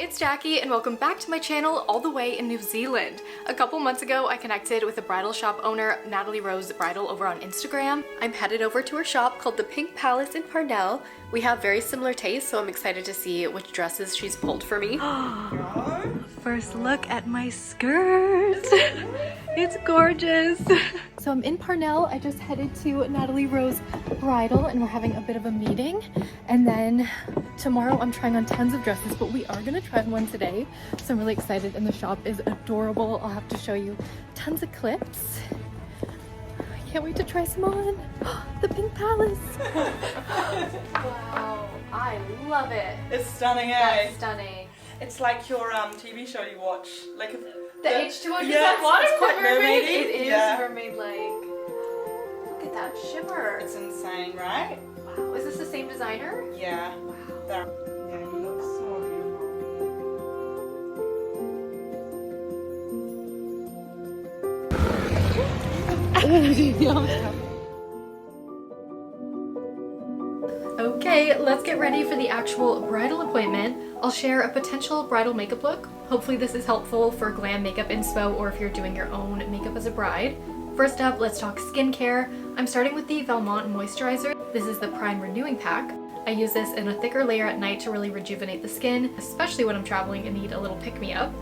it's Jackie and welcome back to my channel all the way in New Zealand. A couple months ago I connected with the bridal shop owner Natalie Bridal over on Instagram. I'm headed over to her shop called the Pink Palace in Parnell. We have very similar tastes, so I'm excited to see which dresses she's pulled for me. First look at my skirt. It's gorgeous. So I'm in Parnell. I just headed to Natalie Bridal and we're having a bit of a meeting. And then tomorrow I'm trying on tons of dresses, but we are gonna try on one today. So I'm really excited and the shop is adorable. I'll have to show you tons of clips. I can't wait to try some on. The Pink Palace. Wow, I love it. It's stunning, eh? That's stunning. It's like your TV show you watch, like the H2O. Yeah, water it's quite mermaid-y. It is yeah. mermaid-like. Look at that shimmer. It's insane, right? Wow. Is this the same designer? Yeah. Wow. Yeah, you look so beautiful. Okay, let's get ready for the actual bridal appointment. I'll share a potential bridal makeup look. Hopefully this is helpful for glam makeup inspo or if you're doing your own makeup as a bride. First up, let's talk skincare. I'm starting with the Valmont moisturizer. This is the Prime Renewing Pack. I use this in a thicker layer at night to really rejuvenate the skin, especially when I'm traveling and need a little pick-me-up.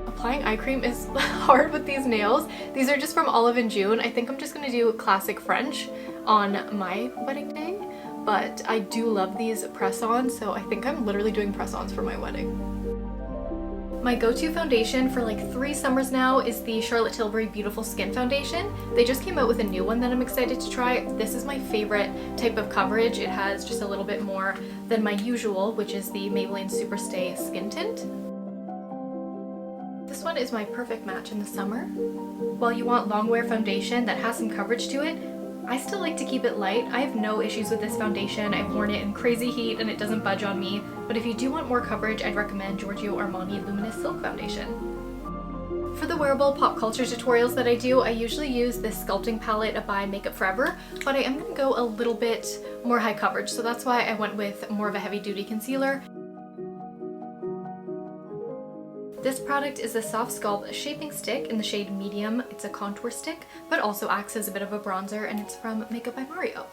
Applying eye cream is hard with these nails. These are just from Olive & June. I think I'm just gonna do classic French on my wedding day, but I do love these press-ons, so I think I'm literally doing press-ons for my wedding. My go-to foundation for like 3 summers now is the Charlotte Tilbury Beautiful Skin Foundation. They just came out with a new one that I'm excited to try. This is my favorite type of coverage. It has just a little bit more than my usual, which is the Maybelline Superstay Skin Tint. This one is my perfect match in the summer. While you want long wear foundation that has some coverage to it, I still like to keep it light. I have no issues with this foundation. I've worn it in crazy heat and it doesn't budge on me. But if you do want more coverage, I'd recommend Giorgio Armani Luminous Silk Foundation. For the wearable pop culture tutorials that I do, I usually use this sculpting palette by Makeup Forever, but I am going to go a little bit more high coverage, so that's why I went with more of a heavy duty concealer. This product is a Soft Sculpt Shaping Stick in the shade Medium. It's a contour stick, but also acts as a bit of a bronzer, and it's from Makeup by Mario.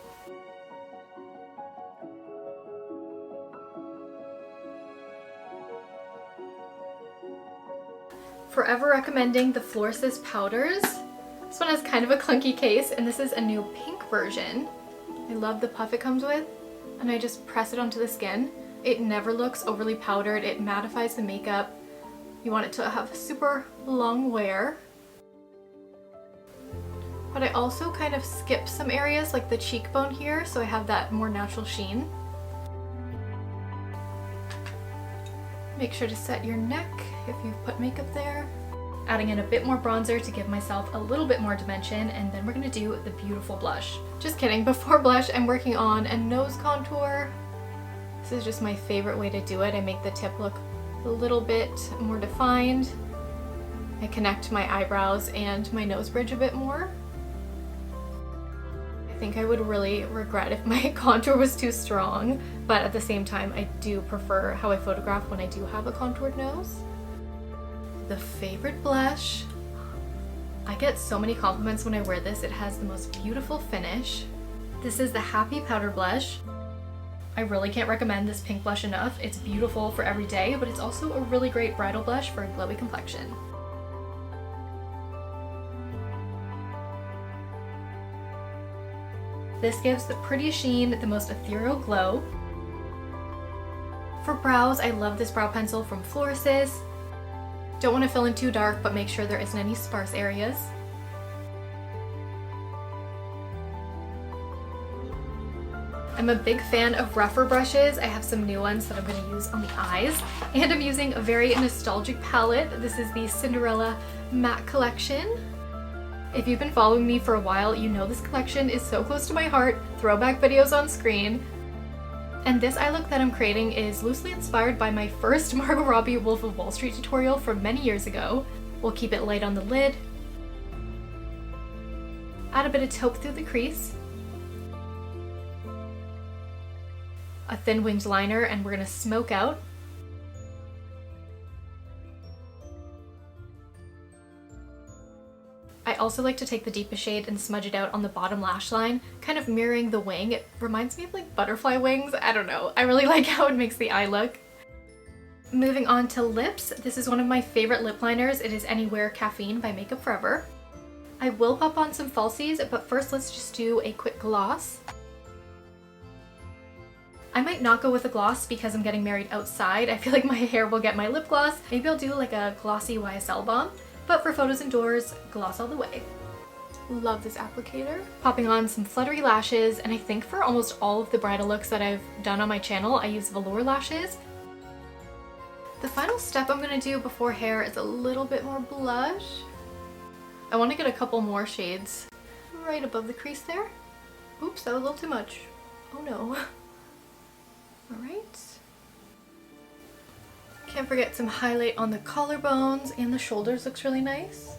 Forever recommending the Florist powders. This one has kind of a clunky case, and this is a new pink version. I love the puff it comes with, and I just press it onto the skin. It never looks overly powdered. It mattifies the makeup. You want it to have super long wear. But I also kind of skip some areas like the cheekbone here, so I have that more natural sheen. Make sure to set your neck if you've put makeup there. Adding in a bit more bronzer to give myself a little bit more dimension, and then we're gonna do the beautiful blush. Just kidding, before blush I'm working on a nose contour. This is just my favorite way to do it. I make the tip look a little bit more defined. I connect my eyebrows and my nose bridge a bit more. I think I would really regret if my contour was too strong, but at the same time I do prefer how I photograph when I do have a contoured nose. The favorite blush. I get so many compliments when I wear this. It has the most beautiful finish. This is the Happy Powder Blush. I really can't recommend this pink blush enough. It's beautiful for every day, but it's also a really great bridal blush for a glowy complexion. This gives the prettiest sheen, the most ethereal glow. For brows, I love this brow pencil from Florist. Don't want to fill in too dark, but make sure there isn't any sparse areas. I'm a big fan of rougher brushes. I have some new ones that I'm going to use on the eyes. And I'm using a very nostalgic palette. This is the Cinderella Matte Collection. If you've been following me for a while, you know this collection is so close to my heart. Throwback videos on screen. And this eye look that I'm creating is loosely inspired by my first Margot Robbie Wolf of Wall Street tutorial from many years ago. We'll keep it light on the lid. Add a bit of taupe through the crease. A thin winged liner, and we're gonna smoke out. I also like to take the deepest shade and smudge it out on the bottom lash line, kind of mirroring the wing. It reminds me of like butterfly wings. I don't know. I really like how it makes the eye look. Moving on to lips. This is one of my favorite lip liners. It is Anywhere Caffeine by Makeup Forever. I will pop on some falsies, but first let's just do a quick gloss. I might not go with a gloss because I'm getting married outside. I feel like my hair will get my lip gloss. Maybe I'll do like a glossy YSL balm, but for photos indoors, gloss all the way. Love this applicator. Popping on some fluttery lashes, and I think for almost all of the bridal looks that I've done on my channel, I use velour lashes. The final step I'm gonna do before hair is a little bit more blush. I want to get a couple more shades right above the crease there. Oops, that was a little too much. Oh no. Alright. Can't forget some highlight on the collarbones, and the shoulders looks really nice.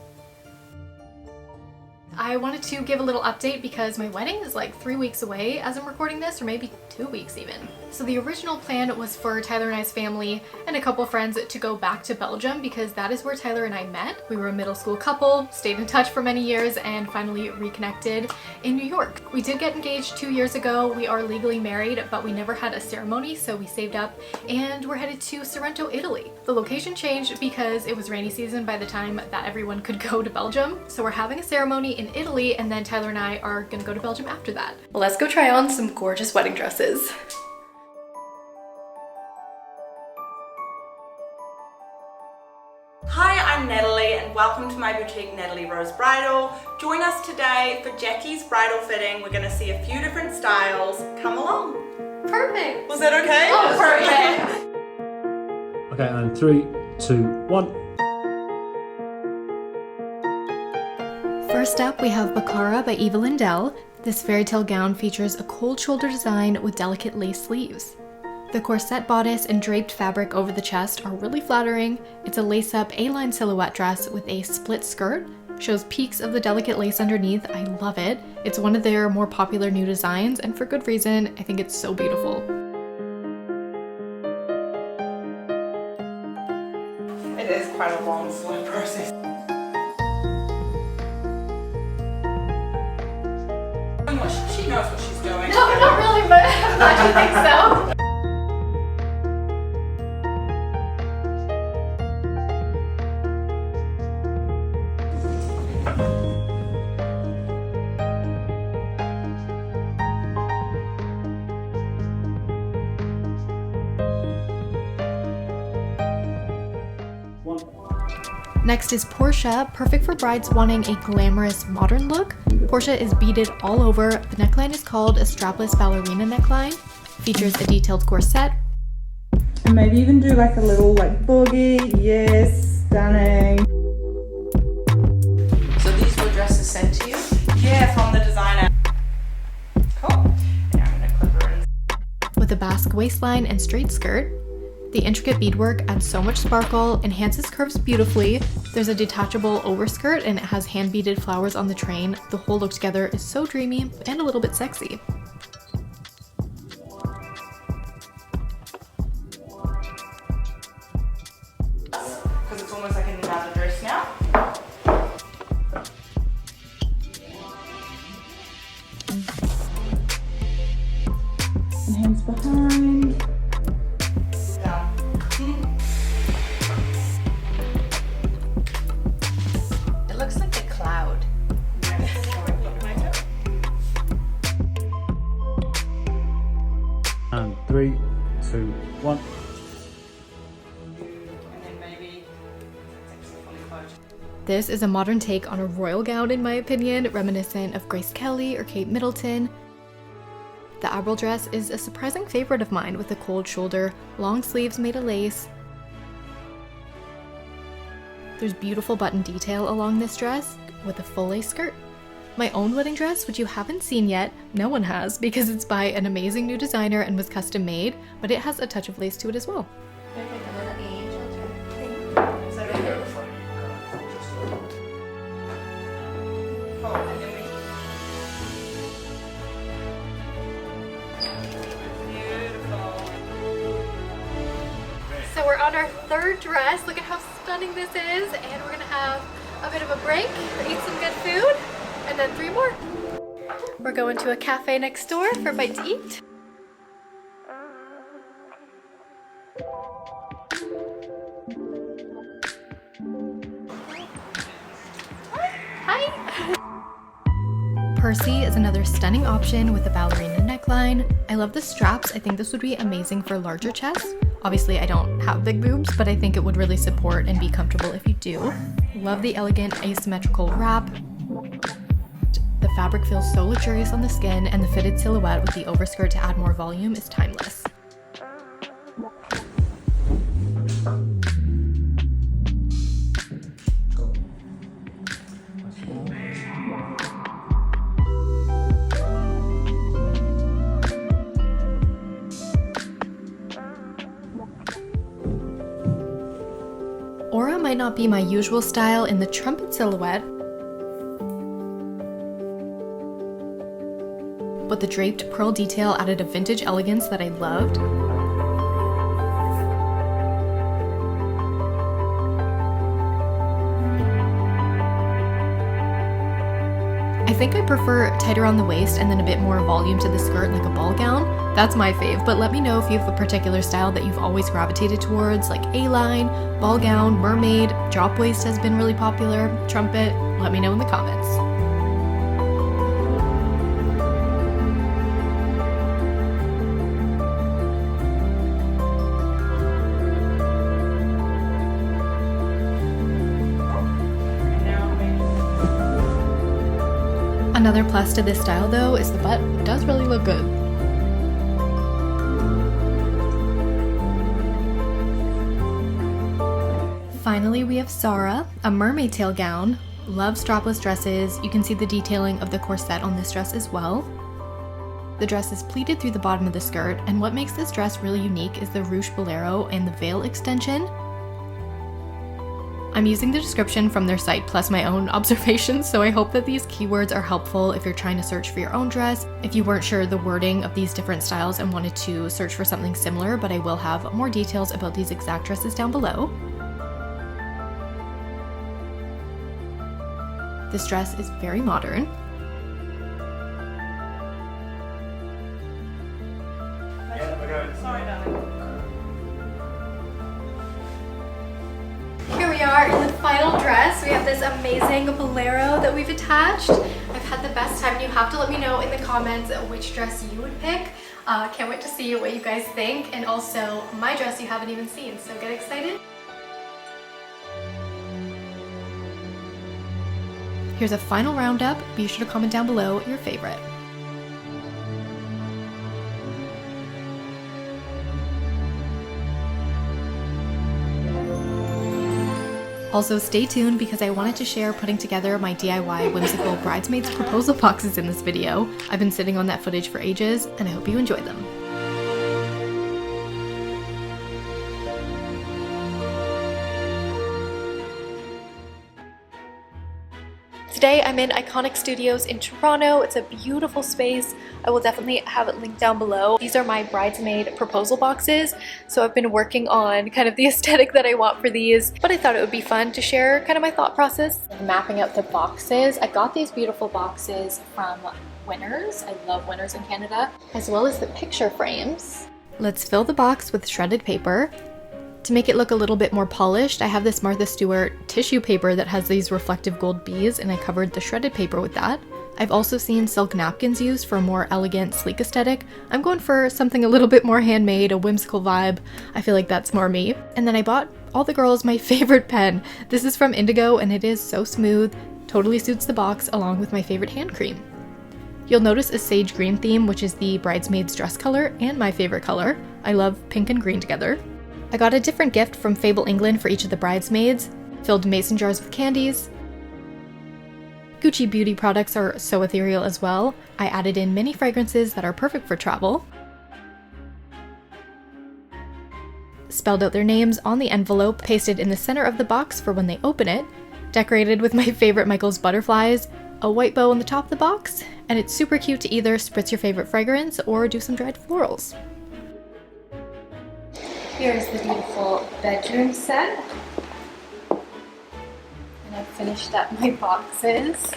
I wanted to give a little update because my wedding is like 3 weeks away as I'm recording this, or maybe 2 weeks even. So the original plan was for Tyler and I's family and a couple friends to go back to Belgium because that is where Tyler and I met. We were a middle school couple, stayed in touch for many years, and finally reconnected in New York. We did get engaged 2 years ago. We are legally married, but we never had a ceremony, so we saved up and we're headed to Sorrento, Italy. The location changed because it was rainy season by the time that everyone could go to Belgium. So we're having a ceremony in Italy, and then Tyler and I are gonna go to Belgium after that. Let's go try on some gorgeous wedding dresses. Hi, I'm Natalie and welcome to my boutique Natalie Rose Bridal. Join us today for Jackie's bridal fitting. We're going to see a few different styles. Come along. Perfect. Was that okay? Oh, perfect. Okay, and 3, 2, 1. First up, we have Baccara by Eva Lendel. This fairy tale gown features a cold shoulder design with delicate lace sleeves. The corset bodice and draped fabric over the chest are really flattering. It's a lace-up A-line silhouette dress with a split skirt. Shows peaks of the delicate lace underneath. I love it. It's one of their more popular new designs, and for good reason. I think it's so beautiful. It is quite a long, slow process. She knows what she's doing. No, not really, but I'm glad you think so. Next is Portia, perfect for brides wanting a glamorous modern look. Portia is beaded all over. The neckline is called a strapless ballerina neckline. Features a detailed corset. And maybe even do like a little like boogie. Yes, stunning. So these were dresses sent to you? Yeah, from the designer. Cool. Now I'm gonna clip her in. With a basque waistline and straight skirt. The intricate beadwork adds so much sparkle, enhances curves beautifully. There's a detachable overskirt and it has hand beaded flowers on the train. The whole look together is so dreamy and a little bit sexy. Because it's almost like another dress now. And hands behind. Down. It looks like a cloud. And 3, 2, 1. And then maybe it's actually fully closed. This is a modern take on a royal gown in my opinion, reminiscent of Grace Kelly or Kate Middleton. The Abril dress is a surprising favorite of mine with a cold shoulder, long sleeves made of lace. There's beautiful button detail along this dress with a full lace skirt. My own wedding dress, which you haven't seen yet, no one has because it's by an amazing new designer and was custom made, but it has a touch of lace to it as well. So we're on our third dress. Look at how stunning this is, and we're gonna have a bit of a break, eat some good food, and then 3 more. We're going to a cafe next door for a bite to eat. Hi! Percy is another stunning option with a ballerina neckline. I love the straps. I think this would be amazing for larger chests. Obviously, I don't have big boobs, but I think it would really support and be comfortable if you do. Love the elegant asymmetrical wrap. The fabric feels so luxurious on the skin, and the fitted silhouette with the overskirt to add more volume is timeless. Aura might not be my usual style in the trumpet silhouette, but the draped pearl detail added a vintage elegance that I loved. I think I prefer tighter on the waist and then a bit more volume to the skirt like a ball gown. That's my fave, but let me know if you have a particular style that you've always gravitated towards, like A-line, ball gown, mermaid, drop waist has been really popular, trumpet. Let me know in the comments. Another plus to this style though is the butt does really look good. Finally, we have Sarah, a mermaid tail gown. Love strapless dresses. You can see the detailing of the corset on this dress as well. The dress is pleated through the bottom of the skirt, and what makes this dress really unique is the ruche bolero and the veil extension. I'm using the description from their site plus my own observations, so I hope that these keywords are helpful if you're trying to search for your own dress. If you weren't sure the wording of these different styles and wanted to search for something similar, but I will have more details about these exact dresses down below. This dress is very modern. Sorry, darling. Here we are in the final dress. We have this amazing bolero that we've attached. I've had the best time. You have to let me know in the comments which dress you would pick. Can't wait to see what you guys think, and also my dress you haven't even seen, so get excited. Here's a final roundup. Be sure to comment down below your favorite. Also stay tuned because I wanted to share putting together my DIY whimsical Bridesmaid Proposal boxes in this video. I've been sitting on that footage for ages, and I hope you enjoy them. Today I'm in Iconic Studios in Toronto. It's a beautiful space. I will definitely have it linked down below. These are my Bridesmaid Proposal boxes, so I've been working on kind of the aesthetic that I want for these, but I thought it would be fun to share kind of my thought process. Mapping out the boxes, I got these beautiful boxes from Wyers. I love Wyers in Canada, as well as the picture frames. Let's fill the box with shredded paper. To make it look a little bit more polished, I have this Martha Stewart tissue paper that has these reflective gold beads, and I covered the shredded paper with that. I've also seen silk napkins used for a more elegant, sleek aesthetic. I'm going for something a little bit more handmade, a whimsical vibe. I feel like that's more me. And then I bought all the girls my favorite pen. This is from Indigo, and it is so smooth, totally suits the box along with my favorite hand cream. You'll notice a sage green theme, which is the bridesmaid's dress color and my favorite color. I love pink and green together. I got a different gift from Fable England for each of the bridesmaids, filled mason jars with candies. Gucci beauty products are so ethereal as well. I added in mini fragrances that are perfect for travel. Spelled out their names on the envelope, pasted in the center of the box for when they open it, decorated with my favorite Michaels butterflies, a white bow on the top of the box, and it's super cute to either spritz your favorite fragrance or do some dried florals. Here's the beautiful bedroom set. And I've finished up my boxes.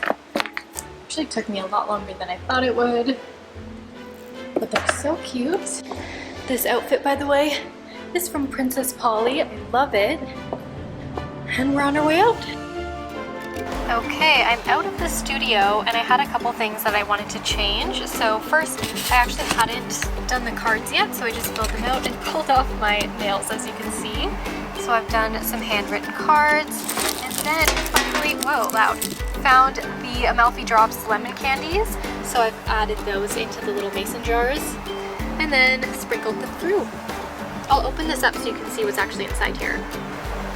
Actually took me a lot longer than I thought it would, but they're so cute. This outfit, by the way, is from Princess Polly. I love it. And we're on our way out. Okay, I'm out of the studio and I had a couple things that I wanted to change. So first, I actually hadn't done the cards yet, so I just filled them out and pulled off my nails, as you can see. So I've done some handwritten cards, and then finally, whoa, loud, found the Amalfi Drops lemon candies. So I've added those into the little mason jars and then sprinkled them through. I'll open this up so you can see what's actually inside here.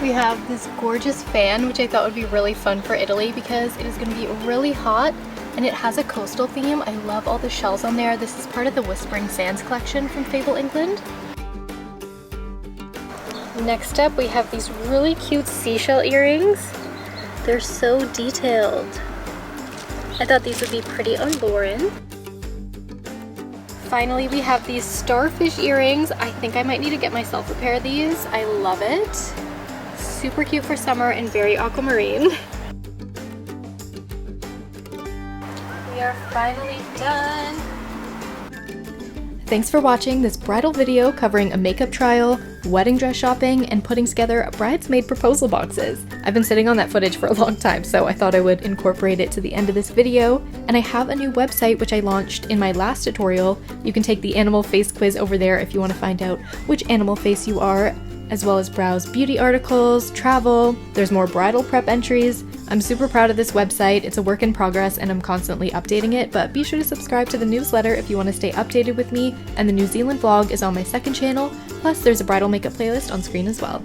We have this gorgeous fan, which I thought would be really fun for Italy because it is going to be really hot and it has a coastal theme. I love all the shells on there. This is part of the Whispering Sands collection from Fable England. Next up, we have these really cute seashell earrings. They're so detailed. I thought these would be pretty on Lauren. Finally, we have these starfish earrings. I think I might need to get myself a pair of these. I love it. Super cute for summer and very aquamarine. We are finally done. Thanks for watching this bridal video covering a makeup trial, wedding dress shopping, and putting together bridesmaid proposal boxes. I've been sitting on that footage for a long time, so I thought I would incorporate it to the end of this video. And I have a new website which I launched in my last tutorial. You can take the animal face quiz over there if you want to find out which animal face you are, as well as browse beauty articles, travel. There's more bridal prep entries. I'm super proud of this website. It's a work in progress and I'm constantly updating it, but be sure to subscribe to the newsletter if you want to stay updated with me, and the New Zealand vlog is on my second channel, plus there's a bridal makeup playlist on screen as well.